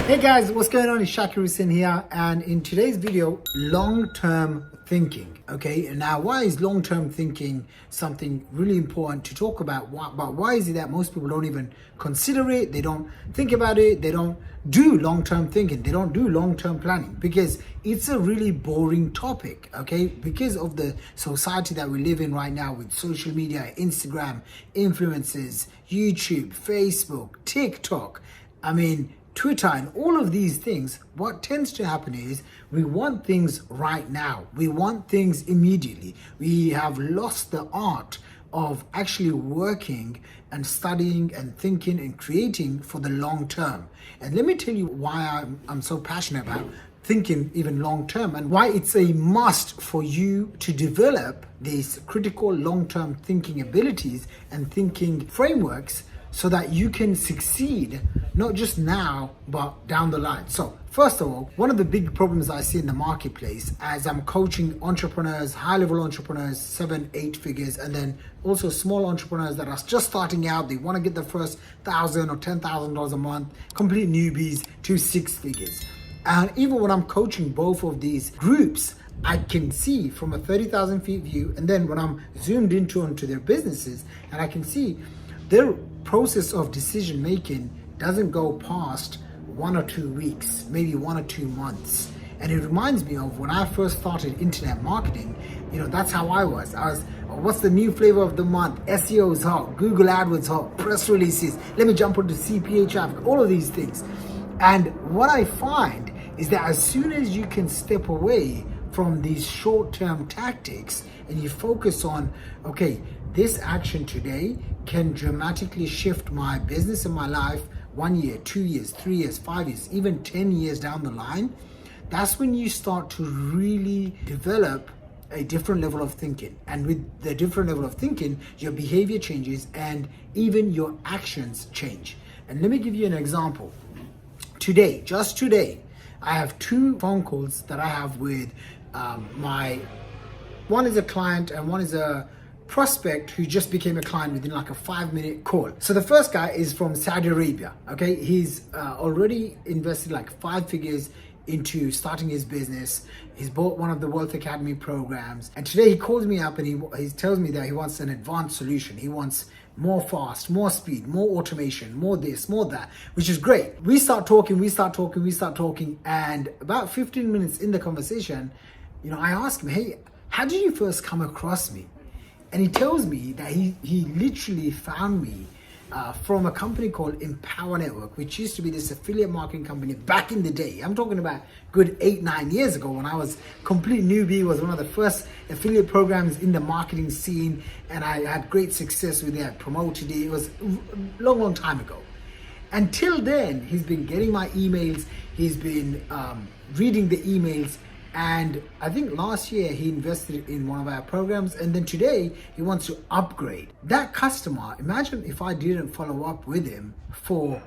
Hey guys, what's going on? It's Shaqir Hussyin here, and in today's video, long-term thinking. Okay, and now why is long-term thinking something really important to talk about? Why is it that most people don't even consider it? They don't think about it. They don't do long-term thinking. They don't do long-term planning because it's a really boring topic. Okay, because of the society that we live in right now with social media, Instagram, influencers, YouTube, Facebook, TikTok. Twitter and all of these things, what tends to happen is we want things right now. We want things immediately. We have lost the art of actually working and studying and thinking and creating for the long term. And let me tell you why I'm so passionate about thinking even long term and why it's a must for you to develop these critical long-term thinking abilities and thinking frameworks so that you can succeed not just now but down the line. So first of all, one of the big problems I see in the marketplace as I'm coaching entrepreneurs, high-level entrepreneurs, 7-8 figures, and then also small entrepreneurs that are just starting out, they want to get their first $1,000 or $10,000 a month, complete newbies to 6 figures. And even when I'm coaching both of these groups, I can see from a 30,000 feet view, and then when I'm zoomed onto their businesses, and I can see their process of decision making doesn't go past 1 or 2 weeks, maybe 1 or 2 months. And it reminds me of when I first started internet marketing. That's how I was. What's the new flavor of the month? SEO is hot, Google AdWords hot, press releases, let me jump onto CPA traffic, all of these things. And what I find is that as soon as you can step away from these short-term tactics and you focus on, okay, this action today can dramatically shift my business and my life 1 year, 2 years, 3 years, 5 years, even 10 years down the line, that's when you start to really develop a different level of thinking. And with the different level of thinking, your behavior changes and even your actions change. And let me give you an example. Just today, I have 2 phone calls that I have with one is a client and one is a prospect who just became a client within like a 5-minute call. So the first guy is from Saudi Arabia. Okay, he's already invested like 5 figures into starting his business. He's bought one of the Wealth Academy programs, and today he calls me up and he tells me that he wants an advanced solution. He wants more fast, more speed, more automation, more this, more that, which is great. We start talking, and about 15 minutes in the conversation, I ask him, hey, how did you first come across me? And he tells me that he literally found me from a company called Empower Network, which used to be this affiliate marketing company back in the day. I'm talking about good 8-9 years ago when I was complete newbie. It was one of the first affiliate programs in the marketing scene, and I had great success with it. I promoted it. It was a long time ago. Until then, he's been getting my emails. He's been reading the emails. And I think last year he invested in one of our programs, and then today he wants to upgrade. That customer, imagine if I didn't follow up with him for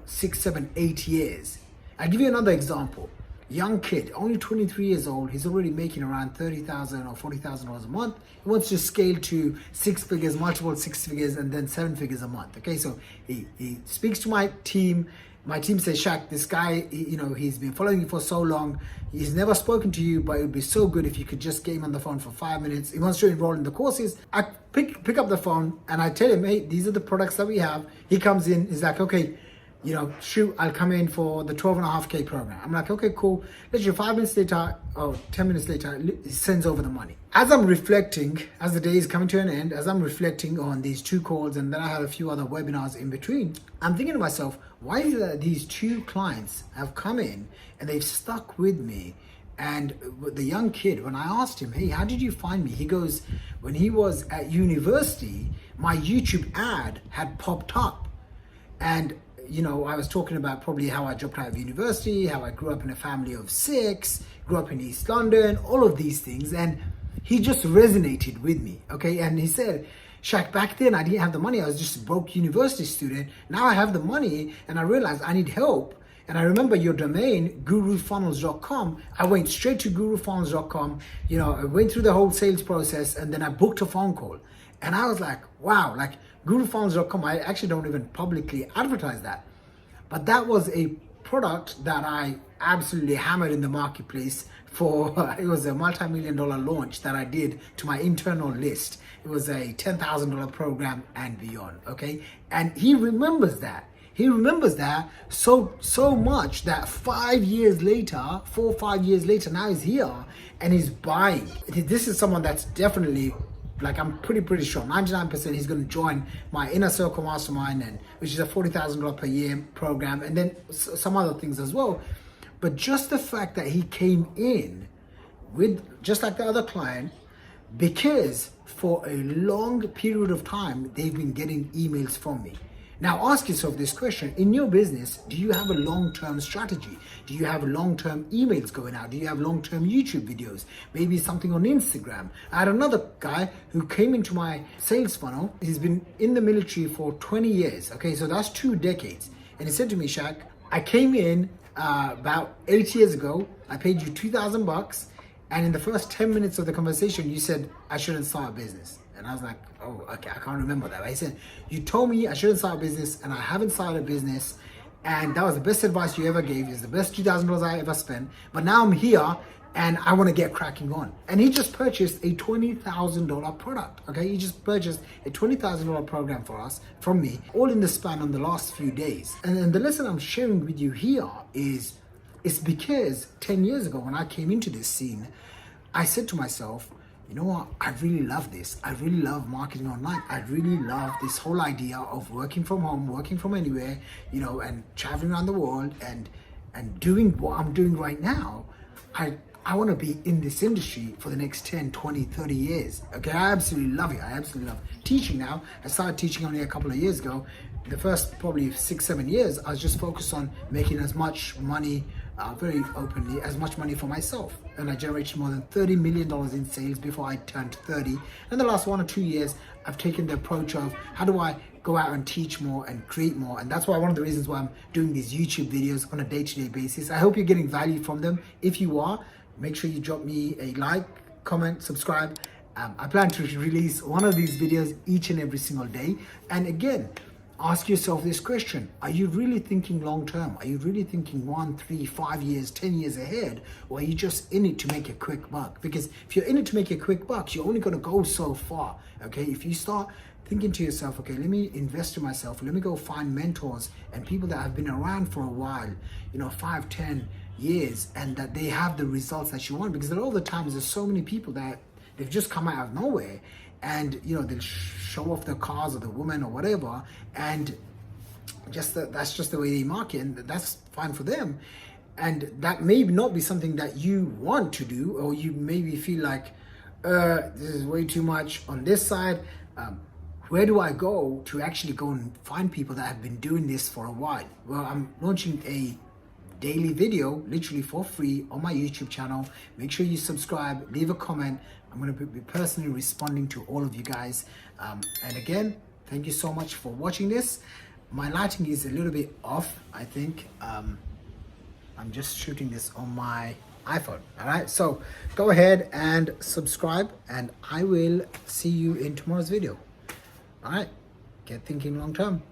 6, 7, 8 years. I'll give you another example. Young kid, only 23 years old, he's already making around $30,000 or $40,000 a month. He wants to scale to 6 figures, multiple 6 figures, and then 7 figures a month. Okay, so he speaks to my team. My team says, Shaq, this guy, he's been following you for so long. He's never spoken to you, but it would be so good if you could just get him on the phone for 5 minutes. He wants to enroll in the courses. I pick up the phone and I tell him, hey, these are the products that we have. He comes in, he's like, okay, shoot, I'll come in for the 12.5K program. I'm like, okay, cool. Literally 5 minutes later, or 10 minutes later, he sends over the money. As I'm reflecting, as the day is coming to an end, as I'm reflecting on these 2 calls, and then I had a few other webinars in between, I'm thinking to myself, why is it that these 2 clients have come in and they've stuck with me? And the young kid, when I asked him, hey, how did you find me? He goes, when he was at university, my YouTube ad had popped up. And I was talking about probably how I dropped out of university, how I grew up in a family of 6, grew up in East London, all of these things. And he just resonated with me, okay? And he said, Shaq, back then I didn't have the money. I was just a broke university student. Now I have the money and I realized I need help. And I remember your domain, gurufunnels.com. I went straight to gurufunnels.com. I went through the whole sales process and then I booked a phone call. And I was like, wow, gurufunnels.com, I actually don't even publicly advertise that. But that was a product that I absolutely hammered in the marketplace for. It was a multi-million-dollar launch that I did to my internal list. It was a $10,000 program and beyond, okay? And he remembers that. He remembers that so much that 5 years later, 4 or 5 years later, now he's here and he's buying. This is someone that's definitely, like, I'm pretty sure 99% he's going to join my inner circle mastermind, and which is a $40,000 per year program, and then some other things as well. But just the fact that he came in with, just like the other client, because for a long period of time they've been getting emails from me. Now ask yourself this question: in your business, do you have a long-term strategy? Do you have long-term emails going out? Do you have long-term YouTube videos? Maybe something on Instagram? I had another guy who came into my sales funnel. He's been in the military for 20 years. Okay, so that's 2 decades. And he said to me, Shaq, I came in about 8 years ago. I paid you $2,000, and in the first 10 minutes of the conversation, you said I shouldn't start a business. And I was like, oh, okay, I can't remember that. But he said, you told me I shouldn't start a business, and I haven't started a business. And that was the best advice you ever gave. It's the best $2,000 I ever spent. But now I'm here, and I want to get cracking on. And he just purchased a $20,000 product, okay? He just purchased a $20,000 program from me, all in the span on the last few days. And the lesson I'm sharing with you here is, it's because 10 years ago when I came into this scene, I said to myself, you know what, I really love this. I really love marketing online. I really love this whole idea of working from home, working from anywhere, you know, and traveling around the world and doing what I'm doing right now. I want to be in this industry for the next 10, 20, 30 years. Okay, I absolutely love it. I absolutely love teaching now. I started teaching only a couple of years ago. The first probably 6, 7 years, I was just focused on making as much money, very openly, as much money for myself. And I generated more than $30 million in sales before I turned 30. And the last 1 or 2 years, I've taken the approach of how do I go out and teach more and create more. And that's why one of the reasons why I'm doing these YouTube videos on a day-to-day basis. I hope you're getting value from them. If you are, make sure you drop me a like, comment, subscribe. I plan to release one of these videos each and every single day. And again, ask yourself this question: are you really thinking long term? Are you really thinking 1, 3, 5 years, 10 years ahead? Or are you just in it to make a quick buck? Because if you're in it to make a quick buck, you're only going to go so far. Okay, if you start thinking to yourself, okay, let me invest in myself, let me go find mentors and people that have been around for a while, you know, 5, 10 years, and that they have the results that you want. Because a lot of the times there's so many people that they've just come out of nowhere, and you know, they'll show off their cars or the woman or whatever, and that's just the way they market, and that's fine for them. And that may not be something that you want to do, or you maybe feel like this is way too much on this side. Where do I go to actually go and find people that have been doing this for a while? Well, I'm launching a daily video literally for free on my YouTube channel. Make sure you subscribe, leave a comment. I'm going to be personally responding to all of you guys. And again, thank you so much for watching this. My lighting is a little bit off, I think. I'm just shooting this on my iPhone. All right, so go ahead and subscribe, and I will see you in tomorrow's video. All right, get thinking long term.